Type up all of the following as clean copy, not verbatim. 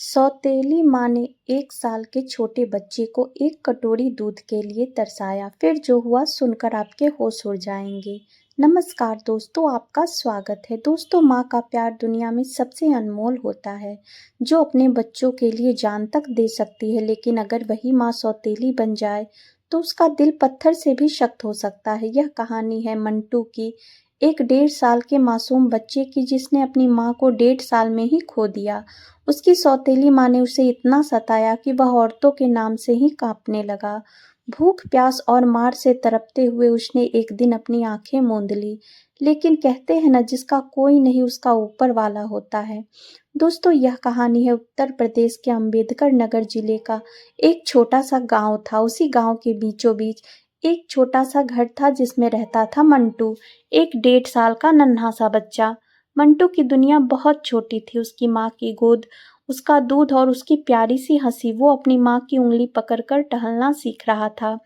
सौतेली माँ ने 1 साल के छोटे बच्चे को एक कटोरी दूध के लिए तरसाया। फिर जो हुआ सुनकर आपके होश उड़ जाएंगे। नमस्कार दोस्तों, आपका स्वागत है। दोस्तों, माँ का प्यार दुनिया में सबसे अनमोल होता है, जो अपने बच्चों के लिए जान तक दे सकती है। लेकिन अगर वही माँ सौतेली बन जाए तो उसका दिल पत्थर से भी सख्त हो सकता है। यह कहानी है मंटू की, एक 1.5 साल के मासूम बच्चे की, जिसने अपनी माँ को 1.5 साल में ही खो दिया। उसकी सौतेली माँ ने उसे इतना सताया कि वह औरतों के नाम से ही कांपने लगा। भूख, प्यास और मार से तड़पते हुए उसने एक दिन अपनी आंखें मूंद ली। लेकिन कहते हैं न, जिसका कोई नहीं उसका ऊपर वाला होता है। दोस्तों, यह कहानी है उत्तर प्रदेश के अम्बेडकर नगर जिले का। एक छोटा सा गांव था। उसी गांव के बीचों बीच एक छोटा सा घर था, जिसमें रहता था मंटू, एक 1.5 साल का नन्हा सा बच्चा। मंटू की दुनिया बहुत छोटी थी। उसकी माँ की गोद, उसका दूध और उसकी प्यारी सी हंसी। वो अपनी माँ की उंगली पकड़कर टहलना सीख रहा था।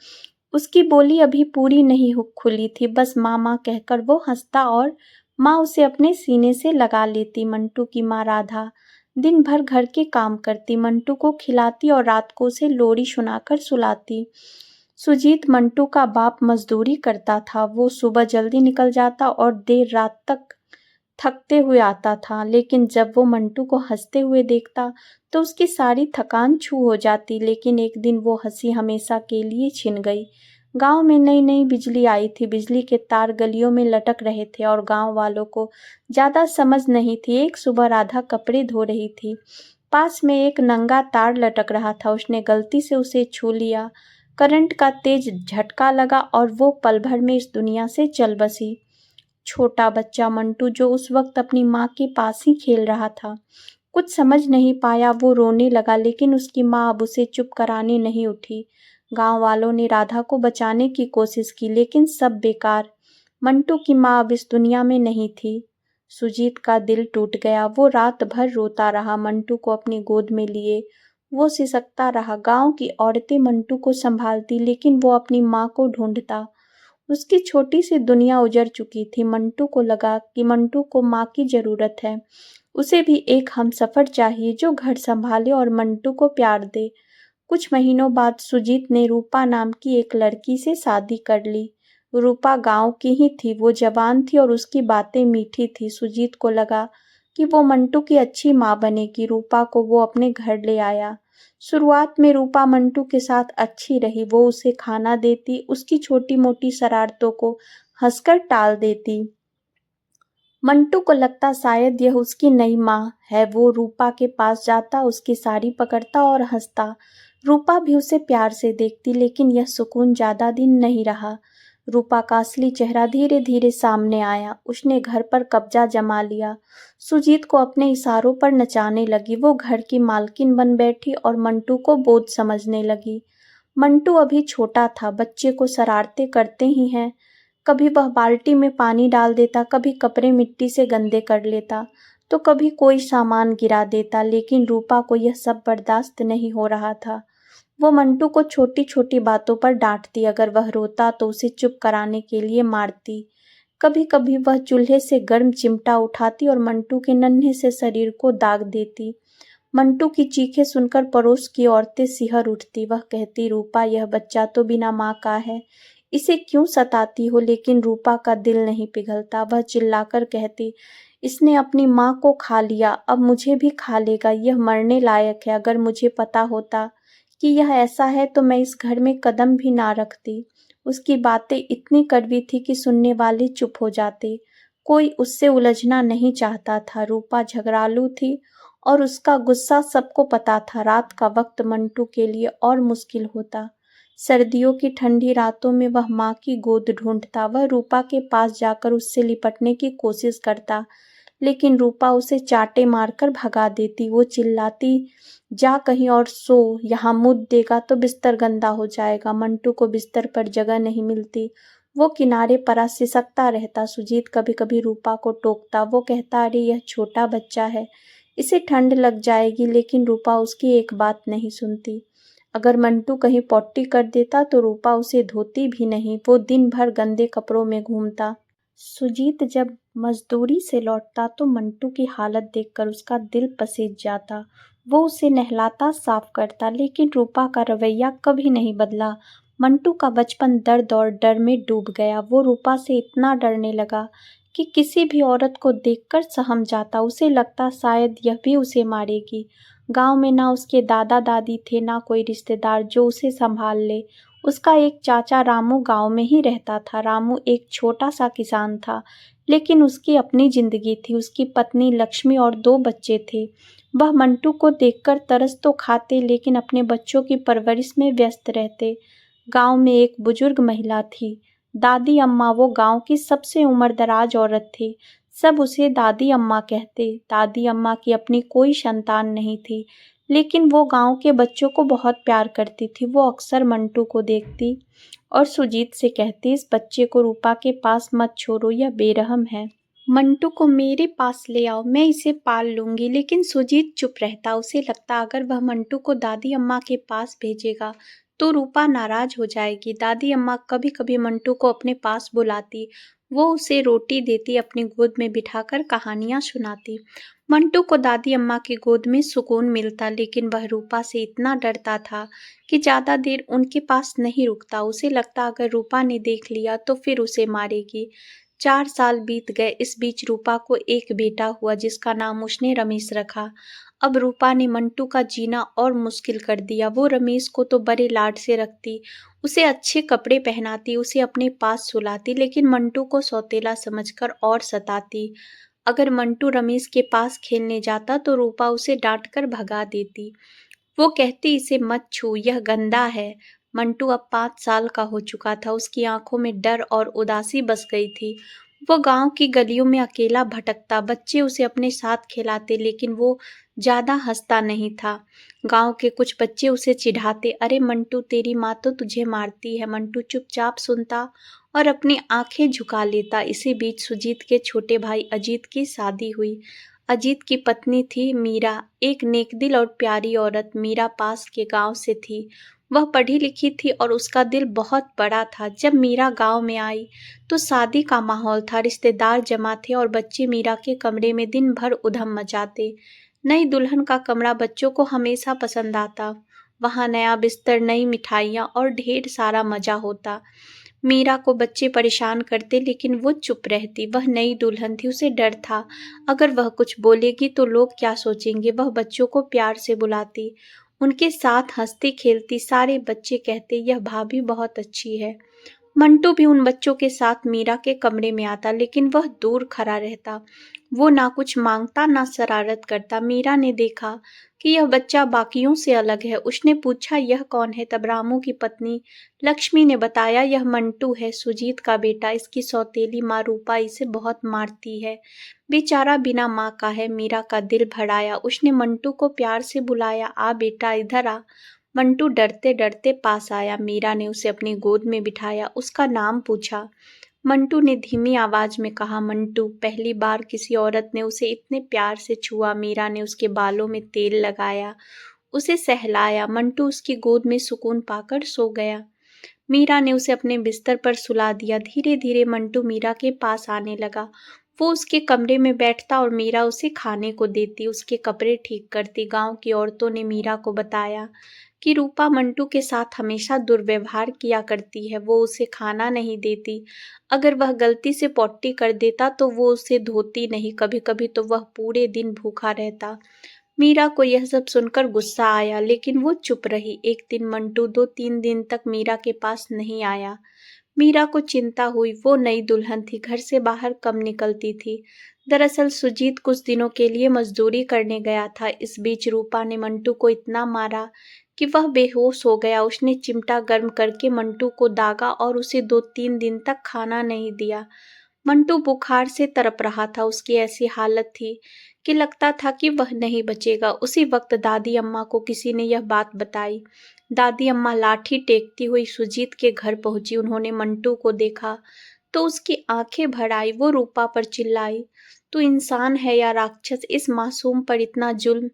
उसकी बोली अभी पूरी नहीं खुली थी। बस माँ माँ कहकर वो हंसता और माँ उसे अपने सीने से लगा लेती। मंटू की माँ राधा दिन भर घर के काम करती, मंटू को खिलाती और रात को उसे लोरी सुनाकर सुलाती। सुजीत, मंटू का बाप, मजदूरी करता था। वो सुबह जल्दी निकल जाता और देर रात तक थकते हुए आता था। लेकिन जब वो मंटू को हंसते हुए देखता तो उसकी सारी थकान छू हो जाती। लेकिन एक दिन वो हंसी हमेशा के लिए छिन गई। गांव में नई नई बिजली आई थी। बिजली के तार गलियों में लटक रहे थे और गांव वालों को ज्यादा समझ नहीं थी। एक सुबह राधा कपड़े धो रही थी। पास में एक नंगा तार लटक रहा था। उसने गलती से उसे छू लिया। करंट का तेज झटका लगा और वो पल भर में इस दुनिया से चल बसी। छोटा बच्चा मंटू, जो उस वक्त अपनी माँ के पास ही खेल रहा था, कुछ समझ नहीं पाया। वो रोने लगा, लेकिन उसकी माँ अब उसे चुप कराने नहीं उठी। गांव वालों ने राधा को बचाने की कोशिश की, लेकिन सब बेकार। मंटू की माँ अब इस दुनिया में नहीं थी। सुजीत का दिल टूट गया। वो रात भर रोता रहा, मंटू को अपनी गोद में लिए वो सिसकता रहा। गांव की औरतें मंटू को संभालती, लेकिन वो अपनी माँ को ढूंढता। उसकी छोटी सी दुनिया उजड़ चुकी थी। मंटू को लगा कि मंटू को माँ की जरूरत है। उसे भी एक हमसफर चाहिए जो घर संभाले और मंटू को प्यार दे। कुछ महीनों बाद सुजीत ने रूपा नाम की एक लड़की से शादी कर ली। रूपा गांव की ही थी। वो जवान थी और उसकी बातें मीठी थी। सुजीत को लगा कि वो मंटू की अच्छी माँ बनेगी। रूपा को वो अपने घर ले आया। शुरुआत में रूपा मंटू के साथ अच्छी रही। वो उसे खाना देती, उसकी छोटी मोटी शरारतों को हंसकर टाल देती। मंटू को लगता शायद यह उसकी नई माँ है। वो रूपा के पास जाता, उसकी साड़ी पकड़ता और हंसता। रूपा भी उसे प्यार से देखती, लेकिन यह सुकून ज्यादा दिन नहीं रहा। रूपा का असली चेहरा धीरे धीरे सामने आया। उसने घर पर कब्जा जमा लिया। सुजीत को अपने इशारों पर नचाने लगी। वो घर की मालकिन बन बैठी और मंटू को बोझ समझने लगी। मंटू अभी छोटा था। बच्चे को शरारतें करते ही हैं। कभी वह बाल्टी में पानी डाल देता, कभी कपड़े मिट्टी से गंदे कर लेता, तो कभी कोई सामान गिरा देता। लेकिन रूपा को यह सब बर्दाश्त नहीं हो रहा था। वो मंटू को छोटी छोटी बातों पर डांटती। अगर वह रोता तो उसे चुप कराने के लिए मारती। कभी कभी वह चूल्हे से गर्म चिमटा उठाती और मंटू के नन्हे से शरीर को दाग देती। मंटू की चीखें सुनकर पड़ोस की औरतें सिहर उठती। वह कहती, रूपा, यह बच्चा तो बिना माँ का है, इसे क्यों सताती हो? लेकिन रूपा का दिल नहीं पिघलता। वह चिल्लाकर कहती, इसने अपनी माँ को खा लिया, अब मुझे भी खा लेगा। यह मरने लायक है। अगर मुझे पता होता कि यह ऐसा है तो मैं इस घर में कदम भी ना रखती। उसकी बातें इतनी कड़वी थी कि सुनने वाले चुप हो जाते। कोई उससे उलझना नहीं चाहता था। रूपा झगड़ालू थी और उसका गुस्सा सबको पता था। रात का वक्त मंटू के लिए और मुश्किल होता। सर्दियों की ठंडी रातों में वह माँ की गोद ढूंढता। वह रूपा के पास जाकर उससे लिपटने की कोशिश करता, लेकिन रूपा उसे चाटे मारकर भगा देती। वो चिल्लाती, जा कहीं और सो, यहाँ मुँह देगा तो बिस्तर गंदा हो जाएगा। मंटू को बिस्तर पर जगह नहीं मिलती। वो किनारे पर सिसकता रहता। सुजीत कभी कभी रूपा को टोकता। वो कहता, अरे यह छोटा बच्चा है, इसे ठंड लग जाएगी। लेकिन रूपा उसकी एक बात नहीं सुनती। अगर मंटू कहीं पॉटी कर देता तो रूपा उसे धोती भी नहीं। वो दिन भर गंदे कपड़ों में घूमता। सुजीत जब मजदूरी से लौटता तो मंटू की हालत देखकर उसका दिल पसीज जाता। वो उसे नहलाता साफ करता, लेकिन रूपा का रवैया कभी नहीं बदला। मंटू का बचपन दर्द और डर में डूब गया। वो रूपा से इतना डरने लगा कि किसी भी औरत को देखकर सहम जाता। उसे लगता शायद यह भी उसे मारेगी। गांव में ना उसके दादा दादी थे, ना कोई रिश्तेदार जो उसे संभाल ले। उसका एक चाचा रामू गांव में ही रहता था। रामू एक छोटा सा किसान था, लेकिन उसकी अपनी जिंदगी थी। उसकी पत्नी लक्ष्मी और 2 बच्चे थे। वह मंटू को देखकर तरस तो खाते, लेकिन अपने बच्चों की परवरिश में व्यस्त रहते। गांव में एक बुजुर्ग महिला थी, दादी अम्मा। वो गांव की सबसे उम्रदराज औरत थी। सब उसे दादी अम्मा कहते। दादी अम्मा की अपनी कोई संतान नहीं थी, लेकिन वो गांव के बच्चों को बहुत प्यार करती थी। वो अक्सर मंटू को देखती और सुजीत से कहती, इस बच्चे को रूपा के पास मत छोड़ो, यह बेरहम है। मंटू को मेरे पास ले आओ, मैं इसे पाल लूंगी। लेकिन सुजीत चुप रहता। उसे लगता अगर वह मंटू को दादी अम्मा के पास भेजेगा तो रूपा नाराज हो जाएगी। दादी अम्मा कभी कभी मंटू को अपने पास बुलाती। वो उसे रोटी देती, अपनी गोद में बिठाकर कहानियां सुनाती। मंटू को दादी अम्मा की गोद में सुकून मिलता, लेकिन वह रूपा से इतना डरता था कि ज्यादा देर उनके पास नहीं रुकता। उसे लगता अगर रूपा ने देख लिया तो फिर उसे मारेगी। 4 साल बीत गए। इस बीच रूपा को एक बेटा हुआ, जिसका नाम उसने रमेश रखा। अब रूपा ने मंटू का जीना और मुश्किल कर दिया। वो रमेश को तो बड़े लाड से रखती, उसे अच्छे कपड़े पहनाती, उसे अपने पास सुलाती, लेकिन मंटू को सौतेला समझकर और सताती। अगर मंटू रमेश के पास खेलने जाता तो रूपा उसे डांटकर भगा देती। वो कहती, इसे मत छू, यह गंदा है। मंटू अब 5 साल का हो चुका था। उसकी आंखों में डर और उदासी बस गई थी। वो गांव की गलियों में अकेला भटकता। बच्चे उसे अपने साथ खिलाते, लेकिन वो ज्यादा हंसता नहीं था। गांव के कुछ बच्चे उसे चिढ़ाते, अरे मंटू, तेरी माँ तो तुझे मारती है। मंटू चुपचाप सुनता और अपनी आंखें झुका लेता। इसी बीच सुजीत के छोटे भाई अजीत की शादी हुई। अजीत की पत्नी थी मीरा, एक नेकदिल और प्यारी औरत। मीरा पास के गांव से थी। वह पढ़ी लिखी थी और उसका दिल बहुत बड़ा था। जब मीरा गांव में आई तो शादी का माहौल था। रिश्तेदार जमा थे और बच्चे मीरा के कमरे में दिन भर उधम मचाते। नई दुल्हन का कमरा बच्चों को हमेशा पसंद आता। वहां नया बिस्तर, नई मिठाइयाँ और ढेर सारा मजा होता। मीरा को बच्चे परेशान करते, लेकिन वो चुप रहती। वह नई दुल्हन थी, उसे डर था अगर वह कुछ बोलेगी तो लोग क्या सोचेंगे। वह बच्चों को प्यार से बुलाती, उनके साथ हंसती खेलती। सारे बच्चे कहते, यह भाभी बहुत अच्छी है। मंटू भी उन बच्चों के साथ मीरा के कमरे में आता, लेकिन वह दूर खड़ा रहता। वो ना कुछ मांगता, ना शरारत करता। मीरा ने देखा कि यह बच्चा बाकियों से अलग है। उसने पूछा, यह कौन है? तब रामू की पत्नी लक्ष्मी ने बताया, यह मंटू है, सुजीत का बेटा। इसकी सौतेली माँ रूपा इसे बहुत मारती है। बेचारा बिना माँ का है। मीरा का दिल भर आया। उसने मंटू को प्यार से बुलाया, आ बेटा, इधर आ। मंटू डरते डरते पास आया। मीरा ने उसे अपनी गोद में बिठाया, उसका नाम पूछा। मंटू ने धीमी आवाज में कहा, मंटू। पहली बार किसी औरत ने उसे इतने प्यार से छुआ। मीरा ने उसके बालों में तेल लगाया, उसे सहलाया। मंटू उसकी गोद में सुकून पाकर सो गया। मीरा ने उसे अपने बिस्तर पर सुला दिया। धीरे धीरे मंटू मीरा के पास आने लगा। वो उसके कमरे में बैठता और मीरा उसे खाने को देती, उसके कपड़े ठीक करती। गांव की औरतों ने मीरा को बताया कि रूपा मंटू के साथ हमेशा दुर्व्यवहार किया करती है। वो उसे खाना नहीं देती। अगर वह गलती से पॉटी कर देता तो वो उसे धोती नहीं। कभी कभी तो वह पूरे दिन भूखा रहता। मीरा को यह सब सुनकर गुस्सा आया, लेकिन वो चुप रही। एक दिन मंटू 2-3 दिन तक मीरा के पास नहीं आया। मीरा को चिंता हुई। वो नई दुल्हन थी, घर से बाहर कम निकलती थी। दरअसल सुजीत कुछ दिनों के लिए मजदूरी करने गया था। इस बीच रूपा ने मंटू को इतना मारा कि वह बेहोश हो गया। उसने चिमटा गर्म करके मंटू को दागा और उसे 2-3 दिन तक खाना नहीं दिया। मंटू बुखार से तड़प रहा था। उसकी ऐसी हालत थी कि लगता था कि वह नहीं बचेगा। उसी वक्त दादी अम्मा को किसी ने यह बात बताई। दादी अम्मा लाठी टेकती हुई सुजीत के घर पहुंची। उन्होंने मंटू को देखा तो उसकी आंखें भर आई। वो रूपा पर चिल्लाई, तू इंसान है या राक्षस? इस मासूम पर इतना जुल्म?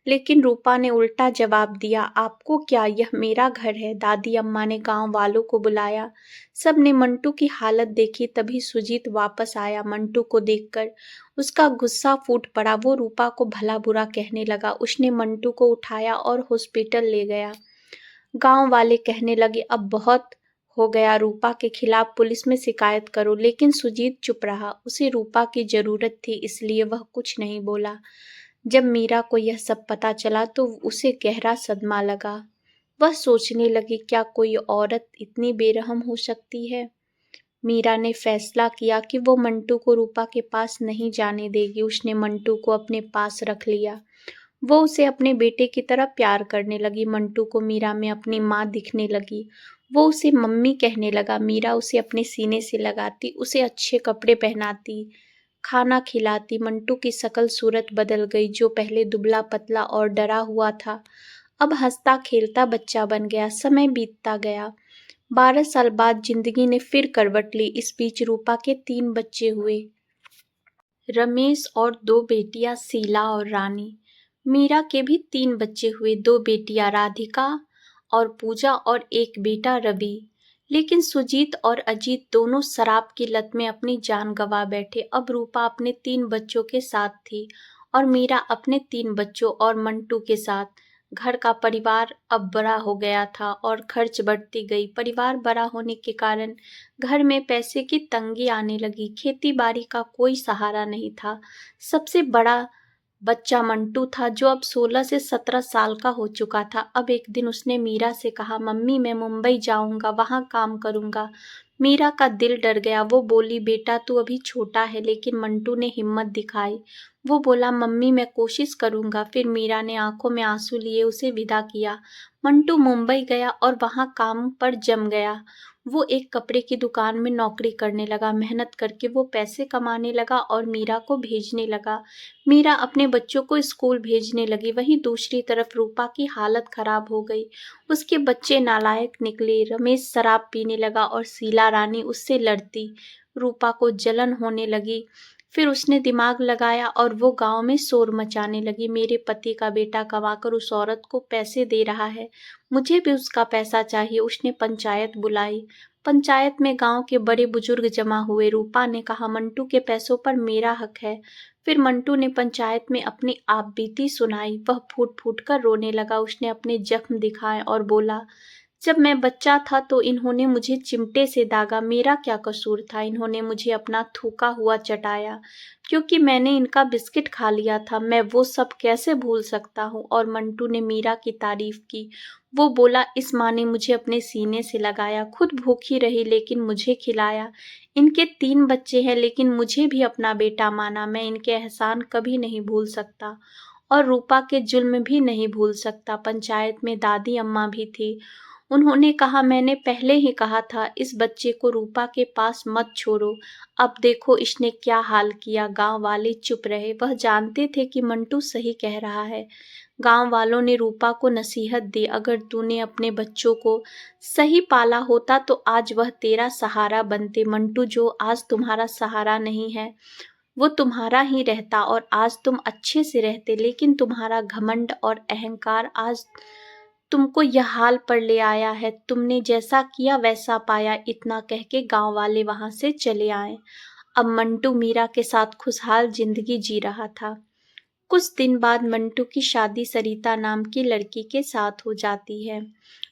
लेकिन रूपा ने उल्टा जवाब दिया, आपको क्या, यह मेरा घर है। दादी अम्मा ने गांव वालों को बुलाया। सब ने मंटू की हालत देखी। तभी सुजीत वापस आया। मंटू को देखकर उसका गुस्सा फूट पड़ा। वो रूपा को भला बुरा कहने लगा। उसने मंटू को उठाया और हॉस्पिटल ले गया। गांव वाले कहने लगे, अब बहुत हो गया, रूपा के खिलाफ पुलिस में शिकायत करो। लेकिन सुजीत चुप रहा। उसे रूपा की जरूरत थी, इसलिए वह कुछ नहीं बोला। जब मीरा को यह सब पता चला तो उसे गहरा सदमा लगा। वह सोचने लगी, क्या कोई औरत इतनी बेरहम हो सकती है। मीरा ने फैसला किया कि वो मंटू को रूपा के पास नहीं जाने देगी। उसने मंटू को अपने पास रख लिया। वो उसे अपने बेटे की तरह प्यार करने लगी। मंटू को मीरा में अपनी माँ दिखने लगी। वो उसे मम्मी कहने लगा। मीरा उसे अपने सीने से लगाती, उसे अच्छे कपड़े पहनाती, खाना खिलाती। मंटू की शकल सूरत बदल गई। जो पहले दुबला पतला और डरा हुआ था, अब हंसता खेलता बच्चा बन गया। समय बीतता गया। 12 साल बाद जिंदगी ने फिर करवट ली। इस बीच रूपा के 3 बच्चे हुए, रमेश और 2 बेटियां शीला और रानी। मीरा के भी 3 बच्चे हुए, 2 बेटियां राधिका और पूजा और 1 बेटा रवि। लेकिन सुजीत और अजीत दोनों शराब की लत में अपनी जान गंवा बैठे। अब रूपा अपने 3 बच्चों के साथ थी और मीरा अपने 3 बच्चों और मंटू के साथ। घर का परिवार अब बड़ा हो गया था और खर्च बढ़ती गई। परिवार बड़ा होने के कारण घर में पैसे की तंगी आने लगी। खेती बाड़ी का कोई सहारा नहीं था। सबसे बड़ा बच्चा मंटू था, जो अब 16 से 17 साल का हो चुका था। अब एक दिन उसने मीरा से कहा, मम्मी मैं मुंबई जाऊंगा, वहां काम करूंगा। मीरा का दिल डर गया। वो बोली, बेटा तू अभी छोटा है। लेकिन मंटू ने हिम्मत दिखाई। वो बोला, मम्मी मैं कोशिश करूंगा। फिर मीरा ने आंखों में आंसू लिए उसे विदा किया। मंटू मुंबई गया और वहां काम पर जम गया। वो एक कपड़े की दुकान में नौकरी करने लगा। मेहनत करके वो पैसे कमाने लगा और मीरा को भेजने लगा। मीरा अपने बच्चों को स्कूल भेजने लगी। वहीं दूसरी तरफ रूपा की हालत खराब हो गई। उसके बच्चे नालायक निकले। रमेश शराब पीने लगा और शीला रानी उससे लड़ती। रूपा को जलन होने लगी। फिर उसने दिमाग लगाया और वो गांव में शोर मचाने लगी, मेरे पति का बेटा कमाकर उस औरत को पैसे दे रहा है, मुझे भी उसका पैसा चाहिए। उसने पंचायत बुलाई। पंचायत में गांव के बड़े बुजुर्ग जमा हुए। रूपा ने कहा, मंटू के पैसों पर मेरा हक है। फिर मंटू ने पंचायत में अपनी आपबीती सुनाई। वह फूट फूट कर रोने लगा। उसने अपने जख्म दिखाए और बोला, जब मैं बच्चा था तो इन्होंने मुझे चिमटे से दागा। मेरा क्या कसूर था? इन्होंने मुझे अपना थूका हुआ चटाया क्योंकि मैंने इनका बिस्किट खा लिया था। मैं वो सब कैसे भूल सकता हूँ? और मंटू ने मीरा की तारीफ की। वो बोला, इस माँ ने मुझे अपने सीने से लगाया, खुद भूखी रही लेकिन मुझे खिलाया। इनके 3 बच्चे हैं लेकिन मुझे भी अपना बेटा माना। मैं इनके एहसान कभी नहीं भूल सकता और रूपा के जुल्म भी नहीं भूल सकता। पंचायत में दादी अम्मा भी थी। उन्होंने कहा, मैंने पहले ही कहा था इस बच्चे को रूपा के पास मत छोड़ो। अब देखो इसने क्या हाल किया। गांव वाले चुप रहे। वह जानते थे कि मंटू सही कह रहा है। गांव वालों ने रूपा को नसीहत दी, अगर तूने अपने बच्चों को सही पाला होता तो आज वह तेरा सहारा बनते। मंटू जो आज तुम्हारा सहारा नहीं है, वो तुम्हारा ही रहता और आज तुम अच्छे से रहते। लेकिन तुम्हारा घमंड और अहंकार आज तुमको यह हाल पर ले आया है। तुमने जैसा किया वैसा पाया। इतना कह के गांव वाले वहां से चले आए। अब मंटू मीरा के साथ खुशहाल जिंदगी जी रहा था। कुछ दिन बाद मंटू की शादी सरिता नाम की लड़की के साथ हो जाती है।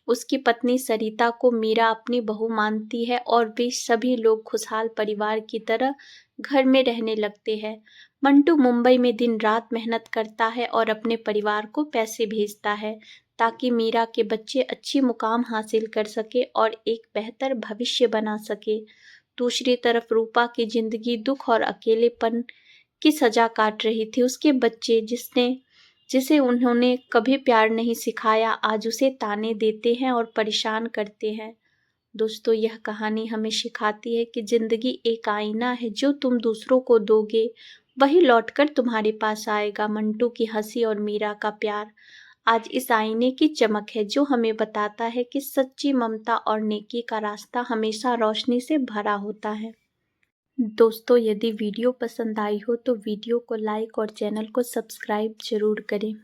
उसकी पत्नी सरिता को मीरा अपनी बहू मानती है और वे सभी लोग खुशहाल परिवार की तरह घर में रहने लगते हैं। मंटू मुंबई में दिन रात मेहनत करता है और अपने परिवार को पैसे भेजता है ताकि मीरा के बच्चे अच्छी मुकाम हासिल कर सके और एक बेहतर भविष्य बना सके। दूसरी तरफ रूपा की जिंदगी दुख और अकेलेपन की सजा काट रही थी। उसके बच्चे जिसे उन्होंने कभी प्यार नहीं सिखाया, आज उसे ताने देते हैं और परेशान करते हैं। दोस्तों, यह कहानी हमें सिखाती है कि जिंदगी एक आईना है, जो तुम दूसरों को दोगे वही लौटकर तुम्हारे पास आएगा। मंटू की हंसी और मीरा का प्यार आज इस आईने की चमक है, जो हमें बताता है कि सच्ची ममता और नेकी का रास्ता हमेशा रोशनी से भरा होता है। दोस्तों, यदि वीडियो पसंद आई हो तो वीडियो को लाइक और चैनल को सब्सक्राइब जरूर करें।